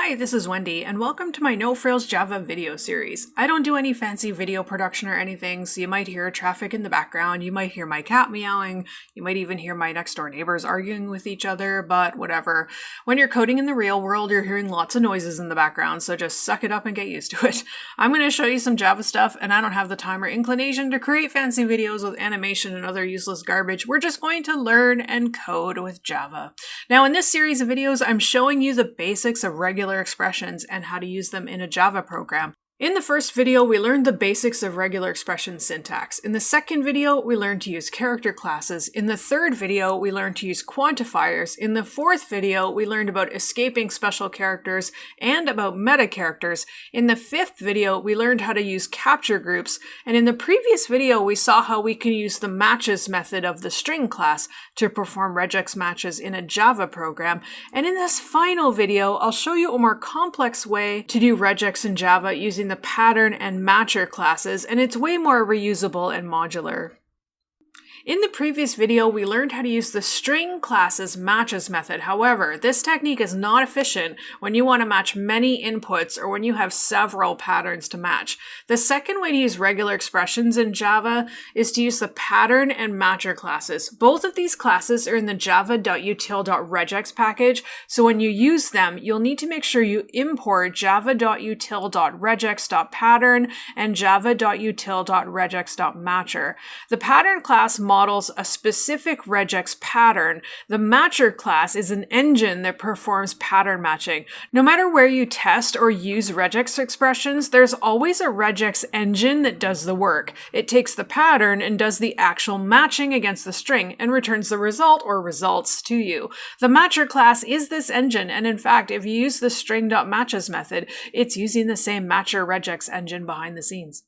Hi, this is Wendy, and welcome to my No Frills Java video series. I don't do any fancy video production or anything, so you might hear traffic in the background, you might hear my cat meowing, you might even hear my next door neighbors arguing with each other, but whatever. When you're coding in the real world, you're hearing lots of noises in the background, so just suck it up and get used to it. I'm going to show you some Java stuff, and I don't have the time or inclination to create fancy videos with animation and other useless garbage. We're just going to learn and code with Java. Now, in this series of videos, I'm showing you the basics of regular expressions and how to use them in a Java program. In the first video, we learned the basics of regular expression syntax. In the second video, we learned to use character classes. In the third video, we learned to use quantifiers. In the fourth video, we learned about escaping special characters and about meta characters. In the fifth video, we learned how to use capture groups. And in the previous video, we saw how we can use the matches method of the string class to perform regex matches in a Java program. And in this final video, I'll show you a more complex way to do regex in Java using the pattern and matcher classes, and it's way more reusable and modular. In the previous video, we learned how to use the string class's matches method. However, this technique is not efficient when you want to match many inputs or when you have several patterns to match. The second way to use regular expressions in Java is to use the pattern and matcher classes. Both of these classes are in the java.util.regex package, so when you use them, you'll need to make sure you import java.util.regex.pattern and java.util.regex.matcher. The pattern class models a specific regex pattern. The matcher class is an engine that performs pattern matching. No matter where you test or use regex expressions, there's always a regex engine that does the work. It takes the pattern and does the actual matching against the string and returns the result or results to you. The matcher class is this engine, and in fact, if you use the String.matches method, it's using the same matcher regex engine behind the scenes.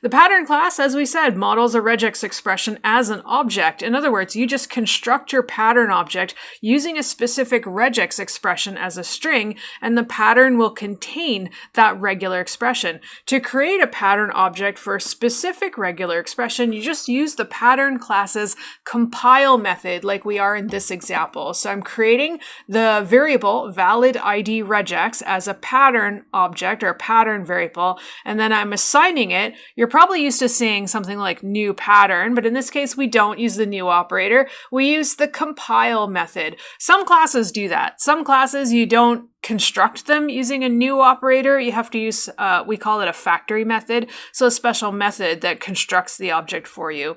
The pattern class, as we said, models a regex expression as an object. In other words, you just construct your pattern object using a specific regex expression as a string, and the pattern will contain that regular expression. To create a pattern object for a specific regular expression, you just use the pattern class's compile method like we are in this example. So I'm creating the variable valid ID regex as a pattern object or a pattern variable, and then I'm assigning it. You're probably used to seeing something like new pattern, but in this case, we don't use the new operator. We use the compile method. Some classes do that. Some classes, you don't construct them using a new operator. You have to use, we call it a factory method. So a special method that constructs the object for you.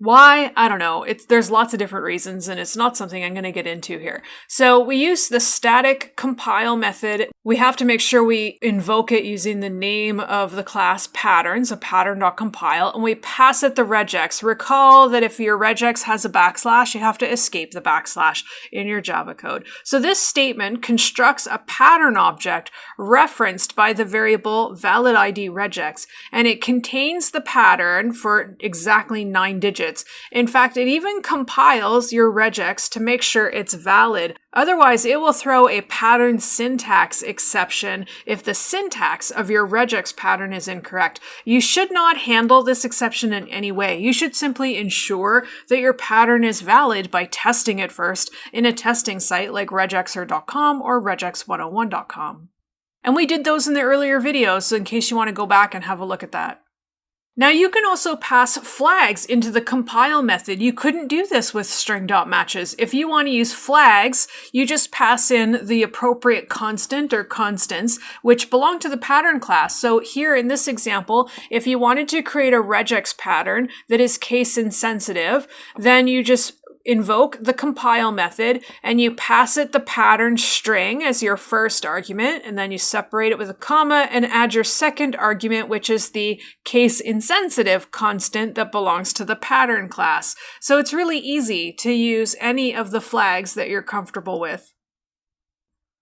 Why? I don't know. There's lots of different reasons, and it's not something I'm going to get into here. So we use the static compile method. We have to make sure we invoke it using the name of the class pattern, so pattern.compile, and we pass it the regex. Recall that if your regex has a backslash, you have to escape the backslash in your Java code. So this statement constructs a pattern object referenced by the variable valid ID regex, and it contains the pattern for exactly 9 digits. In fact, it even compiles your regex to make sure it's valid. Otherwise, it will throw a pattern syntax exception if the syntax of your regex pattern is incorrect. You should not handle this exception in any way. You should simply ensure that your pattern is valid by testing it first in a testing site like regexer.com or regex101.com. And we did those in the earlier videos, so in case you want to go back and have a look at that. Now you can also pass flags into the compile method. You couldn't do this with String.matches. If you want to use flags, you just pass in the appropriate constant or constants, which belong to the pattern class. So here in this example, if you wanted to create a regex pattern that is case insensitive, then you just invoke the compile method and you pass it the pattern string as your first argument, and then you separate it with a comma and add your second argument, which is the case insensitive constant that belongs to the pattern class. So it's really easy to use any of the flags that you're comfortable with.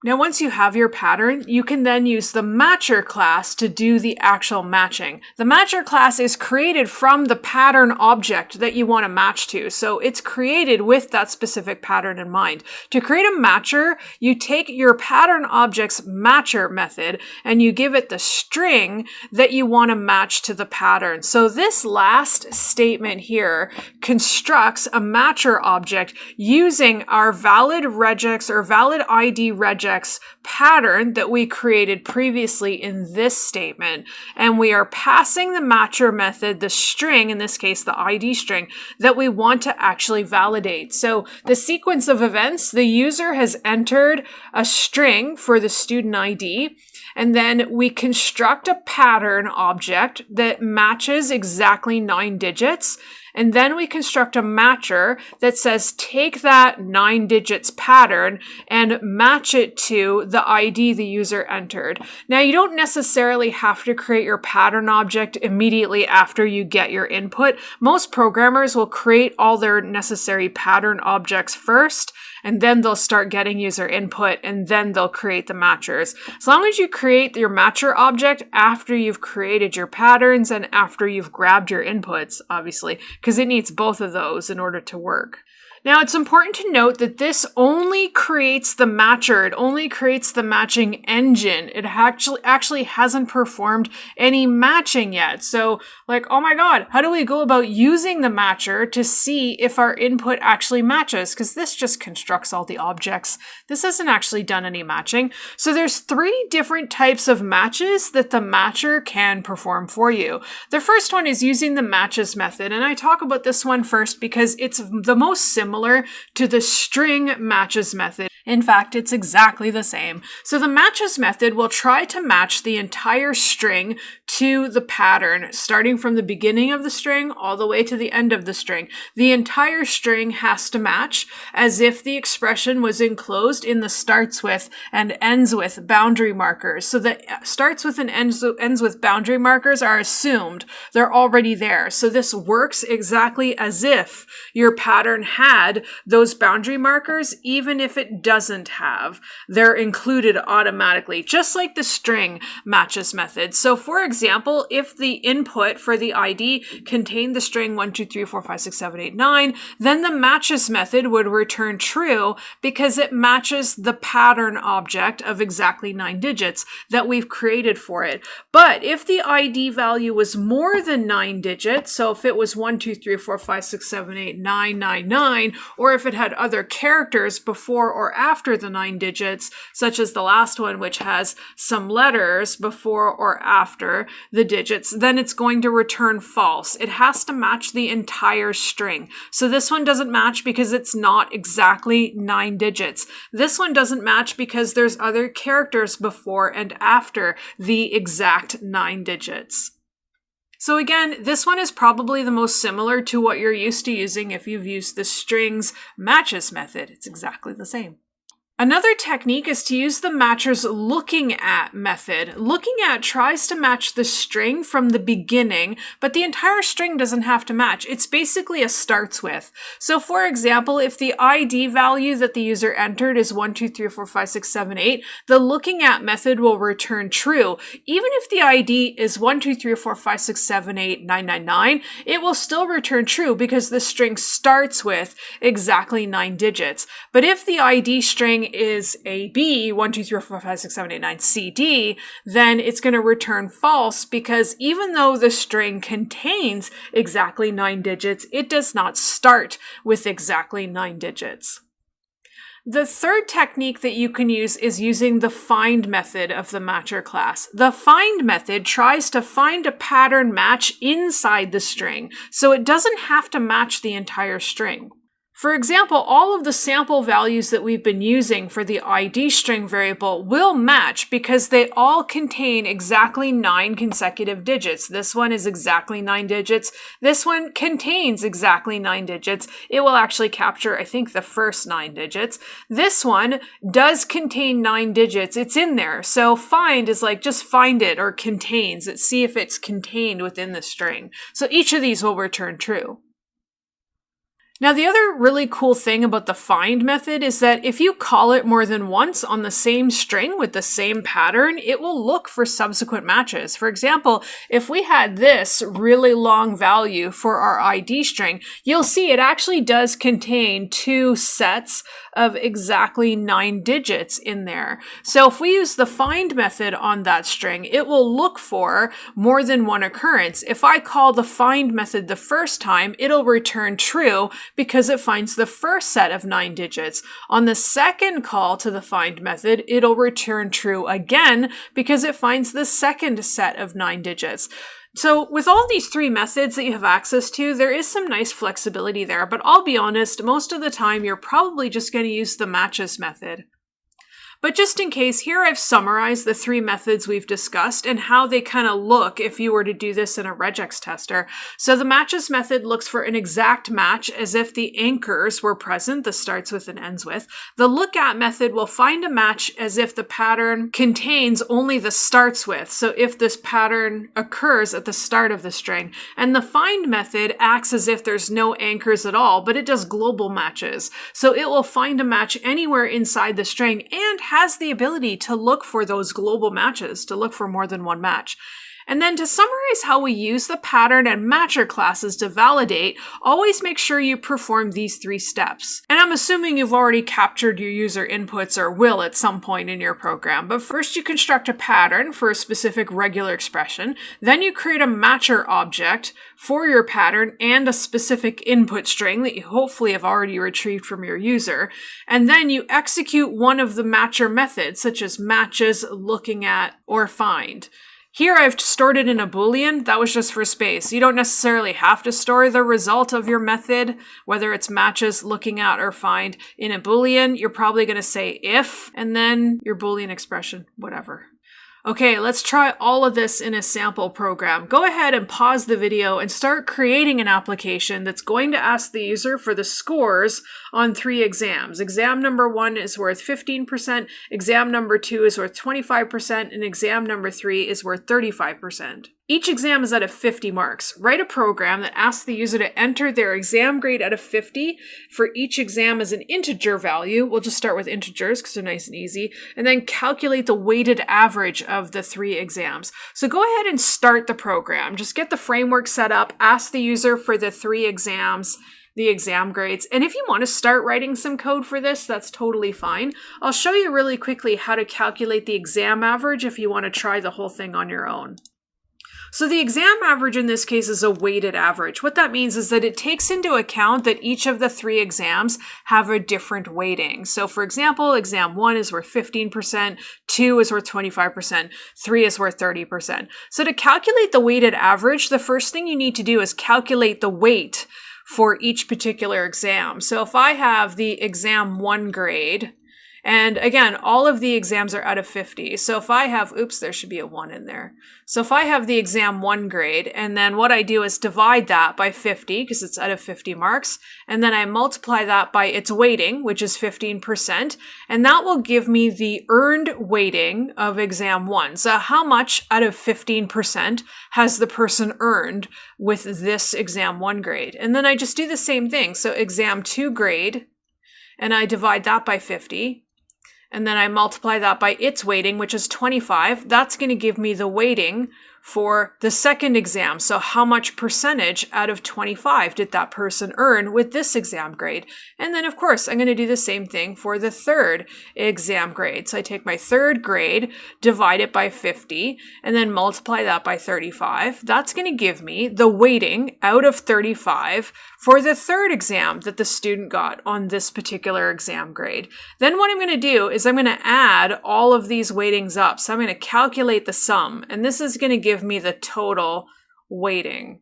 Now, once you have your pattern, you can then use the matcher class to do the actual matching. The matcher class is created from the pattern object that you want to match to. So it's created with that specific pattern in mind. To create a matcher, you take your pattern object's matcher method and you give it the string that you want to match to the pattern. So this last statement here constructs a matcher object using our valid regex or valid ID regex regex pattern that we created previously in this statement, and we are passing the matcher method the string, in this case the ID string, that we want to actually validate. So the sequence of events, the user has entered a string for the student ID, and then we construct a pattern object that matches exactly 9 digits. And then we construct a matcher that says take that 9 digits pattern and match it to the ID the user entered. Now, you don't necessarily have to create your pattern object immediately after you get your input. Most programmers will create all their necessary pattern objects first, and then they'll start getting user input, and then they'll create the matchers. As long as you create your matcher object after you've created your patterns and after you've grabbed your inputs, obviously, because it needs both of those in order to work. Now, it's important to note that this only creates the matcher. It only creates the matching engine. It actually hasn't performed any matching yet. So, like, oh my God, how do we go about using the matcher to see if our input actually matches? Because this just constructs all the objects. This hasn't actually done any matching. So there's 3 different types of matches that the matcher can perform for you. The first one is using the matches method. And I talk about this one first because it's the most similar to the String.matches method. In fact, it's exactly the same. So the matches method will try to match the entire string to the pattern, starting from the beginning of the string all the way to the end of the string. The entire string has to match as if the expression was enclosed in the starts with and ends with boundary markers. So the starts with and ends with boundary markers are assumed. They're already there. So this works exactly as if your pattern had those boundary markers, even if it doesn't have. They're included automatically, just like the string matches method. So for example, if the input for the ID contained the string 1, 2, 3, 4, 5, 6, 7, 8, 9, then the matches method would return true because it matches the pattern object of exactly 9 digits that we've created for it. But if the ID value was more than 9 digits, so if it was 1, 2, 3, 4, 5, 6, 7, 8, 9, 9, 9, or if it had other characters before or after the 9 digits, such as the last one, which has some letters before or after the digits, then it's going to return false. It has to match the entire string. So this one doesn't match because it's not exactly 9 digits. This one doesn't match because there's other characters before and after the exact 9 digits. So again, this one is probably the most similar to what you're used to using if you've used the strings matches method. It's exactly the same. Another technique is to use the matcher's lookingAt method. LookingAt tries to match the string from the beginning, but the entire string doesn't have to match. It's basically a starts with. So for example, if the ID value that the user entered is 1, 2, 3, 4, 5, 6, 7, 8, the lookingAt method will return true. Even if the ID is 1, 2, 3, 4, 5, 6, 7, 8, 9, 9, 9, it will still return true because the string starts with exactly 9 digits. But if the ID string is AB, 1, 2, 3, 4, 5, 6, 7, 8, 9, CD, then it's going to return false because even though the string contains exactly 9 digits, it does not start with exactly 9 digits. The third technique that you can use is using the find method of the matcher class. The find method tries to find a pattern match inside the string, so it doesn't have to match the entire string. For example, all of the sample values that we've been using for the ID string variable will match because they all contain exactly 9 consecutive digits. This one is exactly 9 digits. This one contains exactly 9 digits. It will actually capture, I think, the first 9 digits. This one does contain 9 digits. It's in there. So find is like just find it or contains. See if it's contained within the string. So each of these will return true. Now, the other really cool thing about the find method is that if you call it more than once on the same string with the same pattern, it will look for subsequent matches. For example, if we had this really long value for our ID string, you'll see it actually does contain 2 sets of exactly 9 digits in there. So if we use the find method on that string, it will look for more than one occurrence. If I call the find method the first time, it'll return true because it finds the first set of 9 digits. On the second call to the find method, it'll return true again because it finds the second set of 9 digits. So with all these 3 methods that you have access to, there is some nice flexibility there, but I'll be honest, most of the time you're probably just going to use the matches method. But just in case, here I've summarized the 3 methods we've discussed and how they kind of look if you were to do this in a regex tester. So the matches method looks for an exact match as if the anchors were present, the starts with and ends with. The lookAt method will find a match as if the pattern contains only the starts with, so if this pattern occurs at the start of the string. And the find method acts as if there's no anchors at all, but it does global matches. So it will find a match anywhere inside the string and has the ability to look for those global matches, to look for more than one match. And then to summarize how we use the pattern and matcher classes to validate, always make sure you perform these 3 steps. And I'm assuming you've already captured your user inputs or will at some point in your program. But first you construct a pattern for a specific regular expression. Then you create a matcher object for your pattern and a specific input string that you hopefully have already retrieved from your user. And then you execute one of the matcher methods, such as matches, lookingAt, or find. Here I've stored it in a Boolean. That was just for space. You don't necessarily have to store the result of your method, whether it's matches, lookingAt, or find, in a Boolean. You're probably going to say if, and then your Boolean expression, whatever. Okay, let's try all of this in a sample program. Go ahead and pause the video and start creating an application that's going to ask the user for the scores on 3 exams. Exam number 1 is worth 15%, exam number 2 is worth 25%, and exam number 3 is worth 35%. Each exam is out of 50 marks. Write a program that asks the user to enter their exam grade out of 50 for each exam as an integer value. We'll just start with integers because they're nice and easy, and then calculate the weighted average of the 3 exams. So go ahead and start the program. Just get the framework set up, ask the user for the 3 exams, the exam grades. And if you want to start writing some code for this, that's totally fine. I'll show you really quickly how to calculate the exam average if you want to try the whole thing on your own. So the exam average in this case is a weighted average. What that means is that it takes into account that each of the 3 exams have a different weighting. So for example, exam 1 is worth 15%, 2 is worth 25%, 3 is worth 30%. So to calculate the weighted average, the first thing you need to do is calculate the weight for each particular exam. So if I have the exam 1 grade, and again, all of the exams are out of 50. So if I have, oops, there should be a 1 in there. So if I have the exam 1 grade, and then what I do is divide that by 50, because it's out of 50 marks, and then I multiply that by its weighting, which is 15%, and that will give me the earned weighting of exam 1. So how much out of 15% has the person earned with this exam 1 grade? And then I just do the same thing. So exam 2 grade, and I divide that by 50. And then I multiply that by its weighting, which is 25. That's going to give me the weighting for the second exam. So how much percentage out of 25 did that person earn with this exam grade? And then, of course, I'm going to do the same thing for the third exam grade. So I take my third grade, divide it by 50, and then multiply that by 35. That's going to give me the weighting out of 35 for the third exam that the student got on this particular exam grade. Then what I'm going to do is I'm going to add all of these weightings up. So I'm going to calculate the sum, and this is going to give me the total weighting.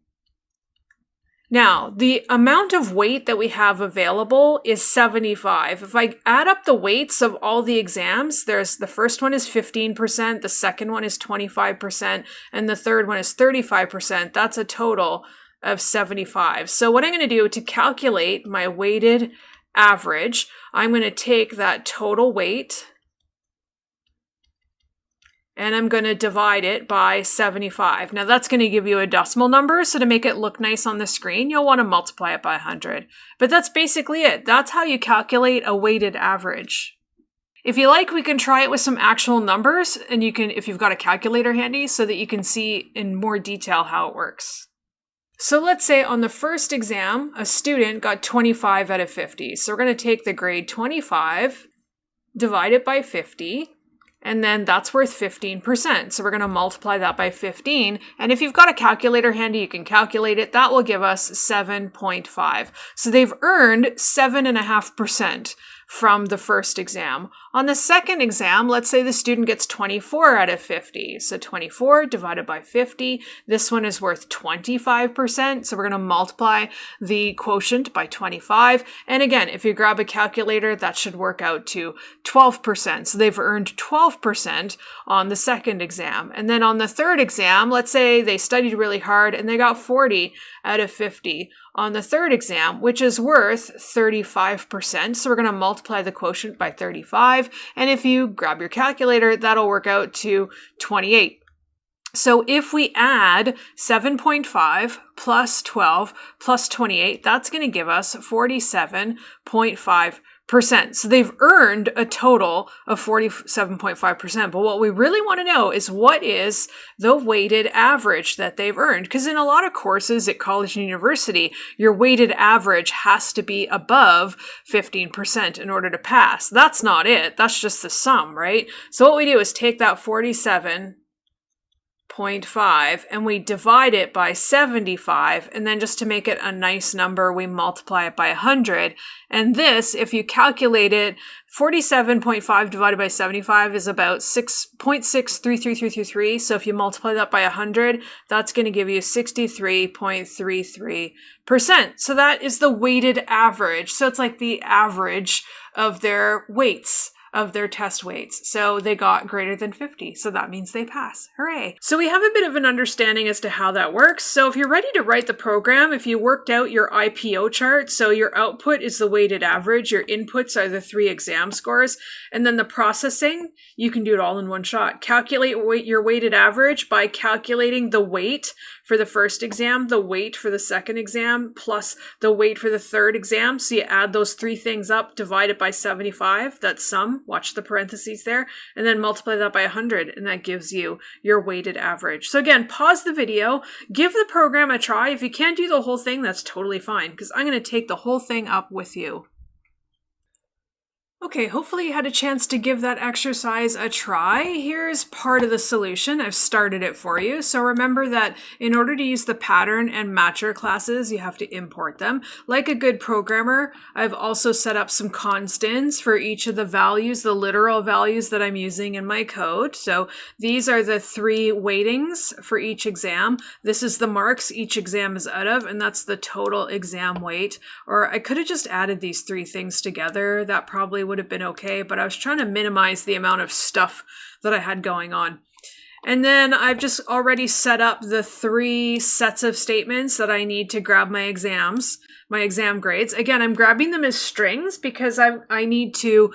Now, the amount of weight that we have available is 75. If I add up the weights of all the exams, the first one is 15%, the second one is 25%, and the third one is 35%. That's a total of 75. So what I'm going to do to calculate my weighted average, I'm going to take that total weight and I'm going to divide it by 75. Now that's going to give you a decimal number, so to make it look nice on the screen, you'll want to multiply it by 100. But that's basically it. That's how you calculate a weighted average. If you like, we can try it with some actual numbers, and you can, if you've got a calculator handy, so that you can see in more detail how it works. So let's say on the first exam, a student got 25 out of 50. So we're going to take the grade 25, divide it by 50, and then that's worth 15%. So we're going to multiply that by 15. And if you've got a calculator handy, you can calculate it. That will give us 7.5. So they've earned 7.5% from the first exam. On the second exam, let's say the student gets 24 out of 50. So 24 divided by 50, this one is worth 25%. So we're going to multiply the quotient by 25. And again, if you grab a calculator, that should work out to 12%. So they've earned 12% on the second exam. And then on the third exam, let's say they studied really hard and they got 40 out of 50 on the third exam, which is worth 35%. So we're going to multiply the quotient by 35. And if you grab your calculator, that'll work out to 28. So if we add 7.5 plus 12 plus 28, that's going to give us 47.5%. So they've earned a total of 47.5%. But what we really want to know is what is the weighted average that they've earned? Because in a lot of courses at college and university, your weighted average has to be above 15% in order to pass. That's not it. That's just the sum, right? So what we do is take that 47.5 and we divide it by 75, and then just to make it a nice number, we multiply it by 100. And this, if you calculate it, 47.5 divided by 75 is about 6.633333. So if you multiply that by 100, that's going to give you 63.33%. So that is the weighted average. So it's like the average of their weights, of their test weights. So they got greater than 50. So that means they pass. Hooray. So we have a bit of an understanding as to how that works. So if you're ready to write the program, if you worked out your IPO chart, so your output is the weighted average, your inputs are the 3 exam scores, and then the processing, you can do it all in one shot. Calculate your weighted average by calculating the weight for the first exam, the weight for the second exam, plus the weight for the third exam. So you add those 3 things up, divide it by 75, that's sum, watch the parentheses there, and then multiply that by 100, and that gives you your weighted average. So again, pause the video, give the program a try. If you can't do the whole thing, that's totally fine, because I'm going to take the whole thing up with you. Okay, hopefully you had a chance to give that exercise a try. Here's part of the solution. I've started it for you. So remember that in order to use the pattern and matcher classes, you have to import them. Like a good programmer, I've also set up some constants for each of the values, the literal values that I'm using in my code. So these are the 3 weightings for each exam. This is the marks each exam is out of, and that's the total exam weight. Or I could have just added these 3 things together. That probably would have been okay, but I was trying to minimize the amount of stuff that I had going on. And then I've just already set up the 3 sets of statements that I need to grab my exam grades. Again, I'm grabbing them as strings because I need to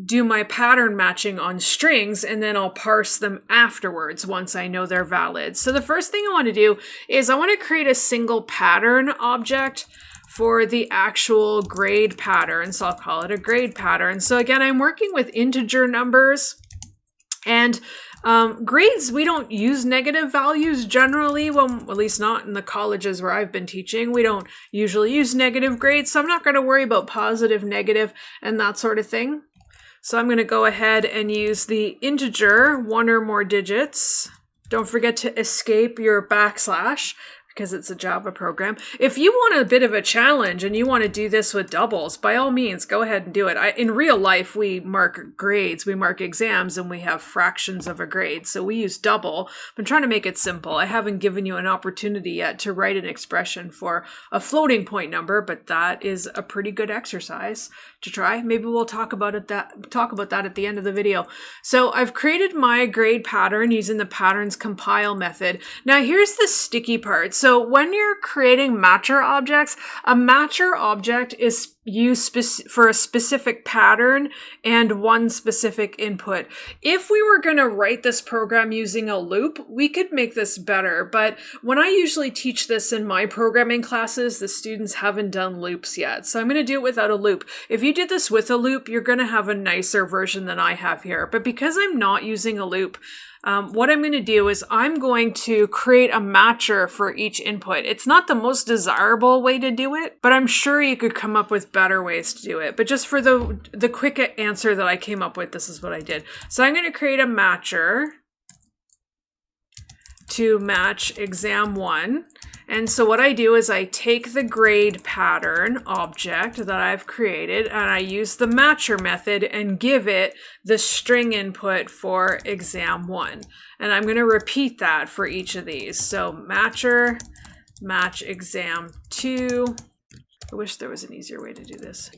do my pattern matching on strings, and then I'll parse them afterwards once I know they're valid. So the first thing I want to do is I want to create a single pattern object for the actual grade pattern. So I'll call it a grade pattern. So again, I'm working with integer numbers, and grades, we don't use negative values generally, well, at least not in the colleges where I've been teaching. We don't usually use negative grades, so I'm not going to worry about positive, negative, and that sort of thing. So I'm going to go ahead and use the integer 1 or more digits. Don't forget to escape your backslash, because it's a Java program. If you want a bit of a challenge and you want to do this with doubles, by all means, go ahead and do it. In real life, we mark grades, we mark exams, and we have fractions of a grade. So we use double. I'm trying to make it simple. I haven't given you an opportunity yet to write an expression for a floating point number, but that is a pretty good exercise to try. Maybe we'll talk about that at the end of the video. So I've created my grade pattern using the patterns compile method. Now here's the sticky part. So when you're creating matcher objects, a matcher object is used for a specific pattern and one specific input. If we were going to write this program using a loop, we could make this better. But when I usually teach this in my programming classes, the students haven't done loops yet. So I'm going to do it without a loop. If you did this with a loop, you're going to have a nicer version than I have here. But because I'm not using a loop, what I'm going to do is I'm going to create a matcher for each input. It's not the most desirable way to do it, but I'm sure you could come up with better ways to do it. But just for the quick answer that I came up with, this is what I did. So I'm going to create a matcher to match exam 1. And so what I do is I take the grade pattern object that I've created and I use the matcher method and give it the string input for exam 1. And I'm going to repeat that for each of these. So matcher, match exam 2. I wish there was an easier way to do this.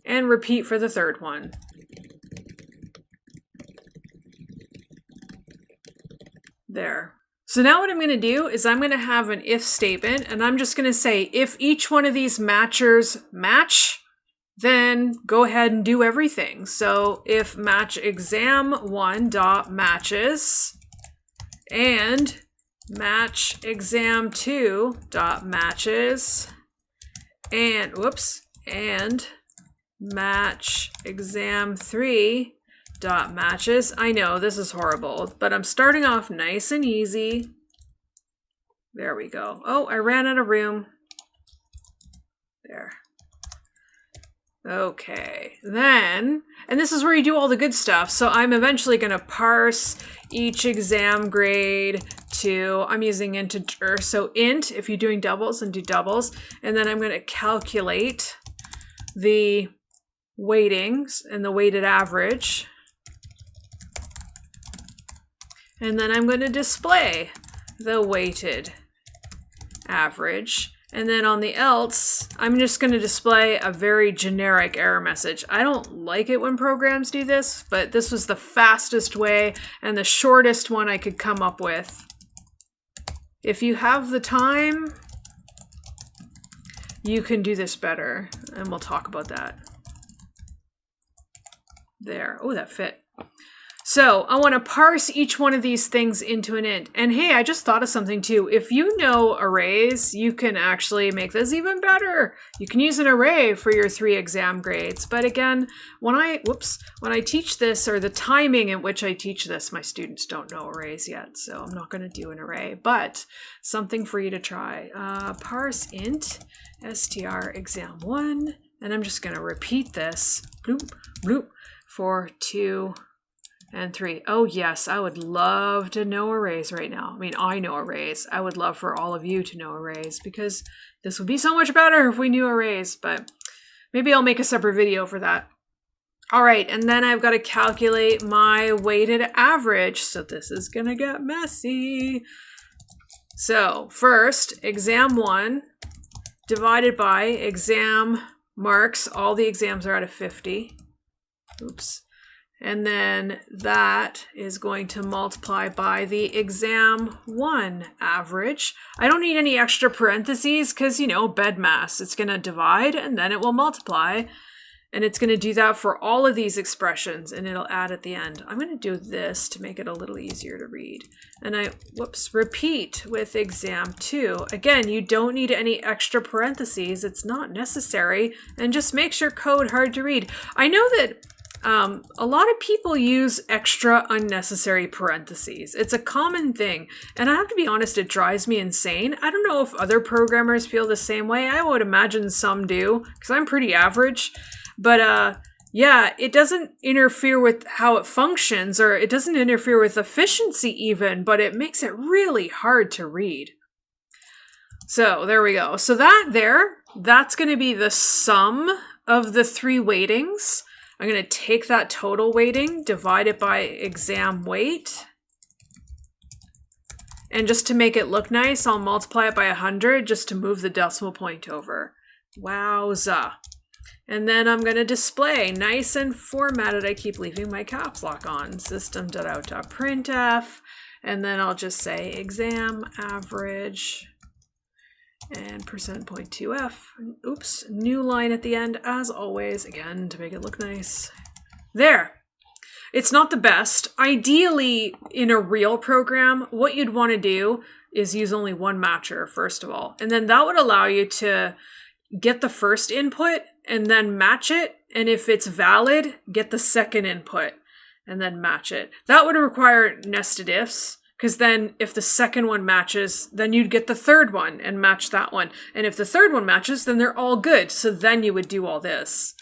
And repeat for the third one. There. So now what I'm going to do is I'm going to have an if statement, and I'm just going to say if each one of these matchers match, then go ahead and do everything. So if match exam1 dot matches and match exam2 dot matches and and match exam3 dot matches. I know this is horrible, but I'm starting off nice and easy. There we go. Oh, I ran out of room. There. Okay, then, and this is where you do all the good stuff. So I'm eventually going to parse each exam grade to, I'm using integer. So int, if you're doing doubles, and do doubles. And then I'm going to calculate the weightings and the weighted average. And then I'm going to display the weighted average. And then on the else, I'm just going to display a very generic error message. I don't like it when programs do this, but this was the fastest way and the shortest one I could come up with. If you have the time, you can do this better, and we'll talk about that. There. Oh, that fit. So I want to parse each one of these things into an int. And hey, I just thought of something too. If you know arrays, you can actually make this even better. You can use an array for your 3 exam grades. But again, when I teach this, or the timing in which I teach this, my students don't know arrays yet. So I'm not going to do an array, but something for you to try. Parse int str exam1. And I'm just going to repeat this bloop, bloop, for 2 and 3. Oh yes, I would love to know arrays right now. I mean, I know arrays. I would love for all of you to know arrays because this would be so much better if we knew arrays, but maybe I'll make a separate video for that. All right, and then I've got to calculate my weighted average. So this is gonna get messy. So first, exam 1 divided by exam marks. All the exams are out of 50. Oops. And then that is going to multiply by the exam 1 average. I don't need any extra parentheses because, you know, BEDMAS. It's going to divide and then it will multiply. And it's going to do that for all of these expressions and it'll add at the end. I'm going to do this to make it a little easier to read. And I, repeat with exam 2. Again, you don't need any extra parentheses. It's not necessary. And just makes your code hard to read. I know that a lot of people use extra unnecessary parentheses. It's a common thing. And I have to be honest, it drives me insane. I don't know if other programmers feel the same way. I would imagine some do, because I'm pretty average. But yeah, it doesn't interfere with how it functions, or it doesn't interfere with efficiency even, but it makes it really hard to read. So there we go. So that's going to be the sum of the 3 weightings. I'm going to take that total weighting, divide it by exam weight. And just to make it look nice, I'll multiply it by 100 just to move the decimal point over. Wowza. And then I'm going to display nice and formatted. I keep leaving my caps lock on. System.out.printf. And then I'll just say exam average. and %.2f. Oops, new line at the end, as always, again, to make it look nice. There. It's not the best. Ideally, in a real program, what you'd want to do is use only one matcher, first of all. And then that would allow you to get the first input and then match it. And if it's valid, get the second input and then match it. That would require nested ifs, because then if the second one matches, then you'd get the third one and match that one. And if the third one matches, then they're all good. So then you would do all this.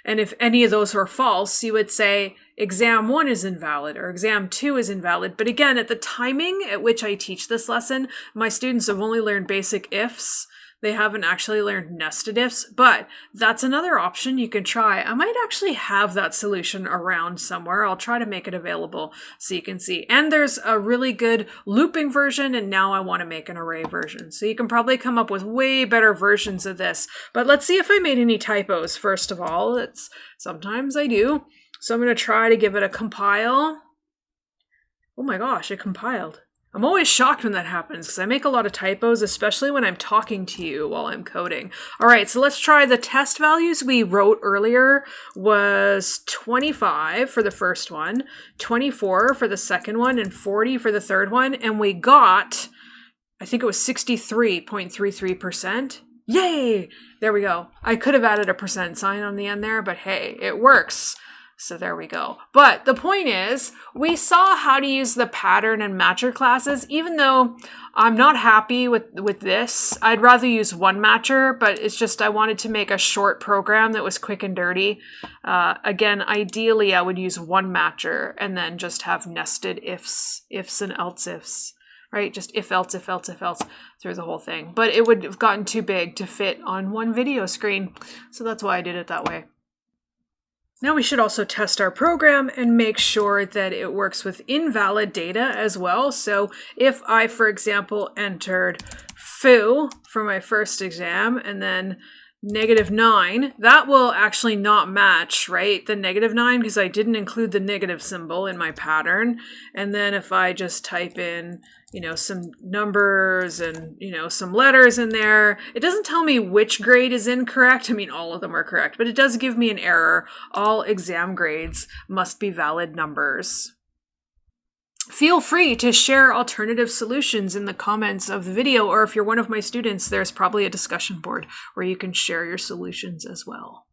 And if any of those were false, you would say exam 1 is invalid or exam 2 is invalid. But again, at the timing at which I teach this lesson, my students have only learned basic ifs. They haven't actually learned nested ifs, but that's another option you can try. I might actually have that solution around somewhere. I'll try to make it available so you can see. And there's a really good looping version, and now I want to make an array version. So you can probably come up with way better versions of this. But let's see if I made any typos, first of all. Sometimes I do. So I'm going to try to give it a compile. Oh my gosh, it compiled. I'm always shocked when that happens because I make a lot of typos, especially when I'm talking to you while I'm coding. All right, so let's try the test values we wrote earlier was 25 for the first one, 24 for the second one, and 40 for the third one. And we got, I think it was 63.33%. Yay! There we go. I could have added a percent sign on the end there, but hey, it works. So there we go. But the point is, we saw how to use the pattern and matcher classes, even though I'm not happy with this. I'd rather use one matcher, but it's just I wanted to make a short program that was quick and dirty. Again, ideally, I would use one matcher and then just have nested ifs and else ifs, right? Just if else through the whole thing. But it would have gotten too big to fit on one video screen. So that's why I did it that way. Now we should also test our program and make sure that it works with invalid data as well. So if I, for example, entered foo for my first exam and then -9, that will actually not match, right? The -9, because I didn't include the negative symbol in my pattern. And then if I just type in, some numbers and, some letters in there, it doesn't tell me which grade is incorrect. I mean, all of them are correct, but it does give me an error. All exam grades must be valid numbers. Feel free to share alternative solutions in the comments of the video, or if you're one of my students, there's probably a discussion board where you can share your solutions as well.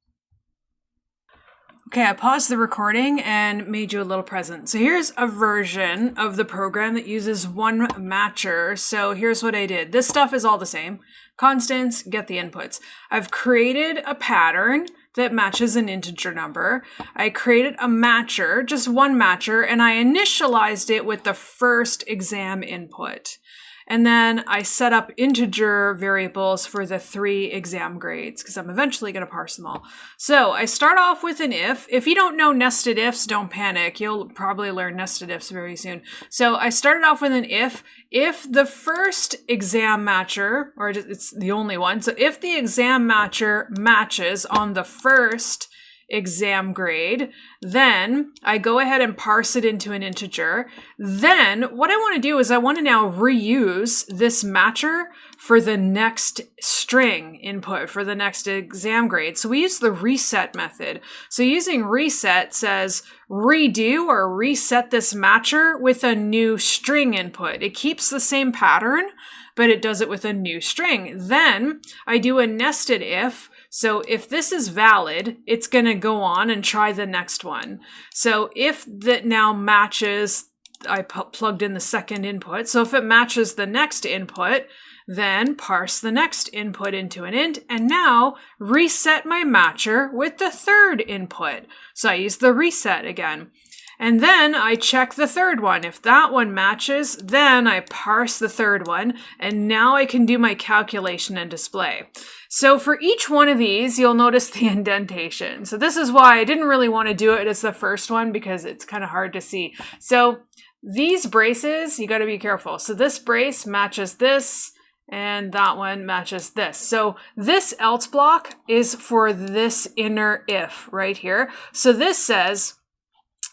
Okay, I paused the recording and made you a little present. So here's a version of the program that uses one matcher. So here's what I did. This stuff is all the same. Constants, get the inputs. I've created a pattern that matches an integer number. I created a matcher, just one matcher, and I initialized it with the first exam input. And then I set up integer variables for the 3 exam grades because I'm eventually going to parse them all. So I start off with an if. If you don't know nested ifs, don't panic. You'll probably learn nested ifs very soon. So I started off with an if. If the first exam matcher, or it's the only one, so if the exam matcher matches on the first exam grade, then I go ahead and parse it into an integer. Then what I want to do is I want to now reuse this matcher for the next string input for the next exam grade. So we use the reset method. So using reset says redo or reset this matcher with a new string input. It keeps the same pattern, but it does it with a new string. Then I do a nested if. So if this is valid, it's going to go on and try the next one. So if that now matches, I plugged in the second input. So if it matches the next input, then parse the next input into an int, and now reset my matcher with the third input. So I use the reset again. And then I check the third one. If that one matches, then I parse the third one, and now I can do my calculation and display. So for each one of these, you'll notice the indentation. So this is why I didn't really want to do it as the first one because it's kind of hard to see. So these braces, you got to be careful. So this brace matches this, and that one matches this. So this else block is for this inner if right here. So this says,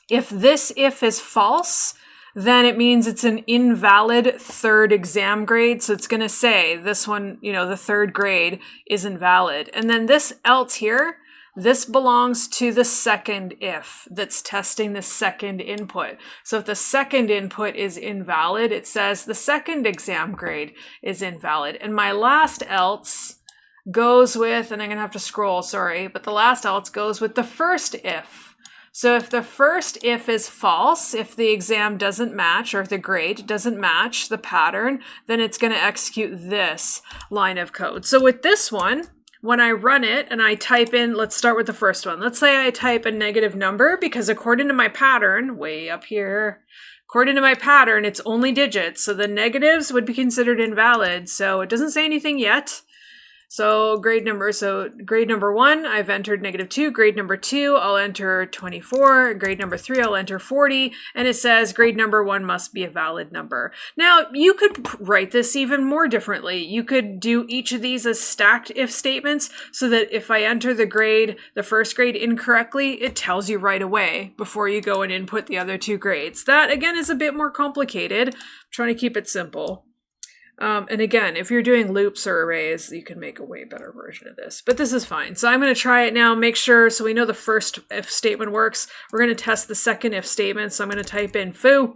if this if is false, then it means it's an invalid third exam grade. So it's going to say this one, the third grade is invalid. And then this else here, this belongs to the second if that's testing the second input. So if the second input is invalid, it says the second exam grade is invalid. And my last else goes with, and I'm going to have to scroll, sorry, but the last else goes with the first if. So if the first if is false, if the exam doesn't match or if the grade doesn't match the pattern, then it's going to execute this line of code. So with this one, when I run it and I type in, let's start with the first one. Let's say I type a negative number because according to my pattern, way up here, according to my pattern, it's only digits. So the negatives would be considered invalid. So it doesn't say anything yet. So grade number 1, I've entered -2. Grade number 2, I'll enter 24. Grade number 3, I'll enter 40. And it says grade number 1 must be a valid number. Now, you could write this even more differently. You could do each of these as stacked if statements so that if I enter the first grade incorrectly, it tells you right away before you go and input the other 2 grades. That, again, is a bit more complicated. I'm trying to keep it simple. And again, if you're doing loops or arrays, you can make a way better version of this. But this is fine. So I'm going to try it now, make sure, so we know the first if statement works. We're going to test the second if statement. So I'm going to type in foo.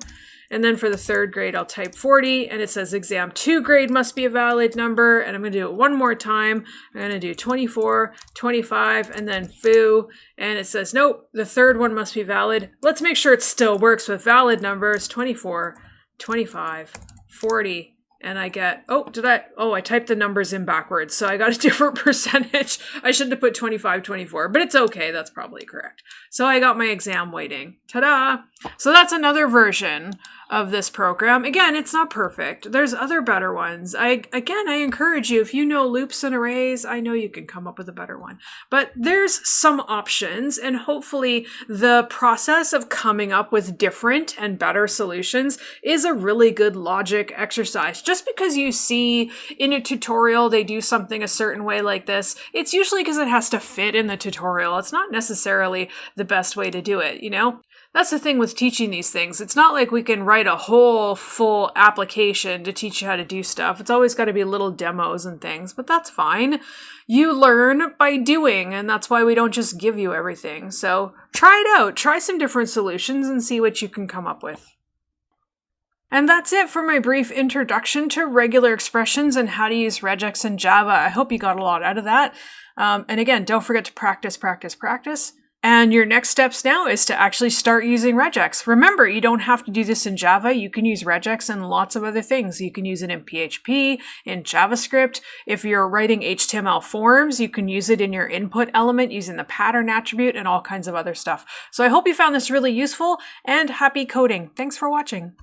And then for the third grade, I'll type 40. And it says exam 2 grade must be a valid number. And I'm going to do it one more time. I'm going to do 24, 25, and then foo. And it says, nope, the third one must be valid. Let's make sure it still works with valid numbers. 24, 25, 40. And I get, I typed the numbers in backwards. So I got a different percentage. I shouldn't have put 25, 24, but it's okay. That's probably correct. So I got my exam weighting. Ta-da! So that's another version of this program. Again, it's not perfect. There's other better ones. I encourage you, if you know loops and arrays, I know you can come up with a better one. But there's some options, and hopefully the process of coming up with different and better solutions is a really good logic exercise. Just because you see in a tutorial they do something a certain way like this, it's usually because it has to fit in the tutorial. It's not necessarily the best way to do it, That's the thing with teaching these things. It's not like we can write a whole full application to teach you how to do stuff. It's always got to be little demos and things, but that's fine. You learn by doing, and that's why we don't just give you everything. So try it out. Try some different solutions and see what you can come up with. And that's it for my brief introduction to regular expressions and how to use regex in Java. I hope you got a lot out of that. And again, don't forget to practice, practice, practice. And your next steps now is to actually start using regex. Remember, you don't have to do this in Java. You can use regex in lots of other things. You can use it in PHP, in JavaScript. If you're writing HTML forms, you can use it in your input element using the pattern attribute and all kinds of other stuff. So I hope you found this really useful, and happy coding. Thanks for watching.